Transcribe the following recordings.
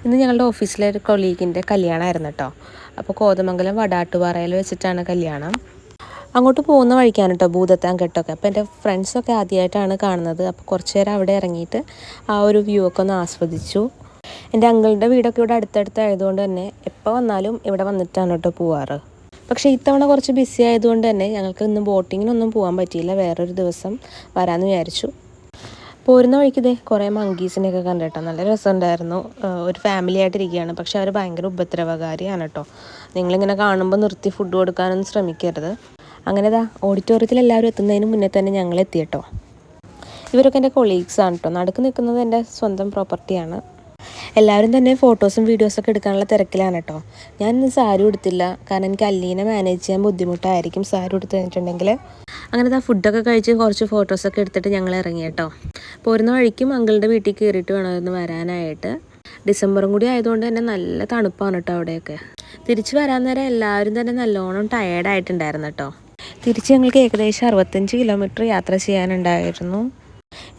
ഇന്ന് ഞങ്ങളുടെ ഓഫീസിലെ ഒരു കൊളീഗിൻ്റെ കല്യാണമായിരുന്നു കേട്ടോ. അപ്പോൾ കോതമംഗലം വടാട്ടുപാറയിൽ വെച്ചിട്ടാണ് കല്യാണം. അങ്ങോട്ട് പോകുന്ന വഴിക്കാണ് കേട്ടോ ഭൂതത്താൻകെട്ടൊക്കെ. അപ്പോൾ എൻ്റെ ഫ്രണ്ട്സൊക്കെ ആദ്യമായിട്ടാണ് കാണുന്നത്. അപ്പോൾ കുറച്ച് നേരം അവിടെ ഇറങ്ങിയിട്ട് ആ ഒരു വ്യൂ ഒക്കെ ഒന്ന് ആസ്വദിച്ചു. എൻ്റെ അങ്കിളുടെ വീടൊക്കെ ഇവിടെ അടുത്തടുത്തായതുകൊണ്ട് തന്നെ എപ്പോൾ വന്നാലും ഇവിടെ വന്നിട്ടാണ് കേട്ടോ പോവാറ്. പക്ഷേ ഇത്തവണ കുറച്ച് ബിസി ആയതുകൊണ്ട് തന്നെ ഞങ്ങൾക്ക് ഇന്ന് ബോട്ടിങ്ങിനൊന്നും പോകാൻ പറ്റിയില്ല. വേറൊരു ദിവസം വരാമെന്ന് വിചാരിച്ചു. പോരുന്ന വഴിക്ക് കുറേ മങ്കീസിനെയൊക്കെ കണ്ടിട്ടോ. നല്ല രസമുണ്ടായിരുന്നു. ഒരു ഫാമിലി ആയിട്ടിരിക്കുകയാണ്. പക്ഷെ അവർ ഭയങ്കര ഉപദ്രവകാരിയാണ് കേട്ടോ. നിങ്ങളിങ്ങനെ കാണുമ്പോൾ നിർത്തി ഫുഡ് കൊടുക്കാനൊന്നും ശ്രമിക്കരുത്. അങ്ങനെ ഓഡിറ്റോറിയത്തിൽ എല്ലാവരും എത്തുന്നതിന് മുന്നേ തന്നെ ഞങ്ങൾ എത്തി കേട്ടോ. ഇവരൊക്കെ എൻ്റെ കൊളീഗ്സാണ് കേട്ടോ. നടുക്ക് നിൽക്കുന്നത് എൻ്റെ സ്വന്തം പ്രോപ്പർട്ടിയാണ്. എല്ലാവരും തന്നെ ഫോട്ടോസും വീഡിയോസൊക്കെ എടുക്കാനുള്ള തിരക്കിലാണ് കേട്ടോ. ഞാൻ ഇന്ന് സാരി ഉടുത്തില്ല. കാരണം എനിക്ക് അല്ലീനെ മാനേജ് ചെയ്യാൻ ബുദ്ധിമുട്ടായിരിക്കും സാരി ഉടുത്ത് കഴിഞ്ഞിട്ടുണ്ടെങ്കിൽ. അങ്ങനെ ഫുഡൊക്കെ കഴിച്ച് കുറച്ച് ഫോട്ടോസൊക്കെ എടുത്തിട്ട് ഞങ്ങൾ ഇറങ്ങി കേട്ടോ. പോരുന്ന വഴിക്കും അങ്കിളുടെ വീട്ടിൽ കയറിയിട്ട് വേണമായിരുന്നു വരാനായിട്ട്. ഡിസംബറും കൂടി ആയതുകൊണ്ട് തന്നെ നല്ല തണുപ്പാണ് കേട്ടോ അവിടെയൊക്കെ. തിരിച്ച് വരാൻ നേരം എല്ലാവരും തന്നെ നല്ലോണം ടയേർഡായിട്ടുണ്ടായിരുന്നു കേട്ടോ. തിരിച്ച് ഞങ്ങൾക്ക് ഏകദേശം 65 കിലോമീറ്റർ യാത്ര ചെയ്യാനുണ്ടായിരുന്നു.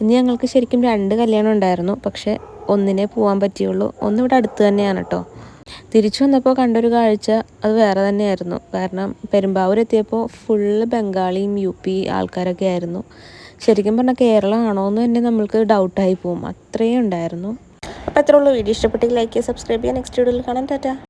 ഇന്ന് ഞങ്ങൾക്ക് ശരിക്കും 2 കല്യാണം ഉണ്ടായിരുന്നു. പക്ഷേ ഒന്നിനേ പോകാൻ പറ്റിയുള്ളൂ. ഒന്നിവിടെ അടുത്ത് തന്നെയാണ് കേട്ടോ. തിരിച്ചു വന്നപ്പോൾ കണ്ടൊരു കാഴ്ച അത് വേറെ തന്നെയായിരുന്നു. കാരണം പെരുമ്പാവൂർ എത്തിയപ്പോൾ ഫുള്ള് ബംഗാളിയും UP ആൾക്കാരൊക്കെ ആയിരുന്നു. ശരിക്കും പറഞ്ഞാൽ കേരളമാണോ എന്ന് തന്നെ നമ്മൾക്ക് ഡൗട്ടായി പോകും. അത്രയും ഉണ്ടായിരുന്നു. അപ്പോൾ അത്രേ ഉള്ളൂ. വീഡിയോ ഇഷ്ടപ്പെട്ടെങ്കിൽ ലൈക്ക് ചെയ്യുക, സബ്സ്ക്രൈബ് ചെയ്യുക. നെക്സ്റ്റ് വീഡിയോയിൽ കാണാം. ടാറ്റാ.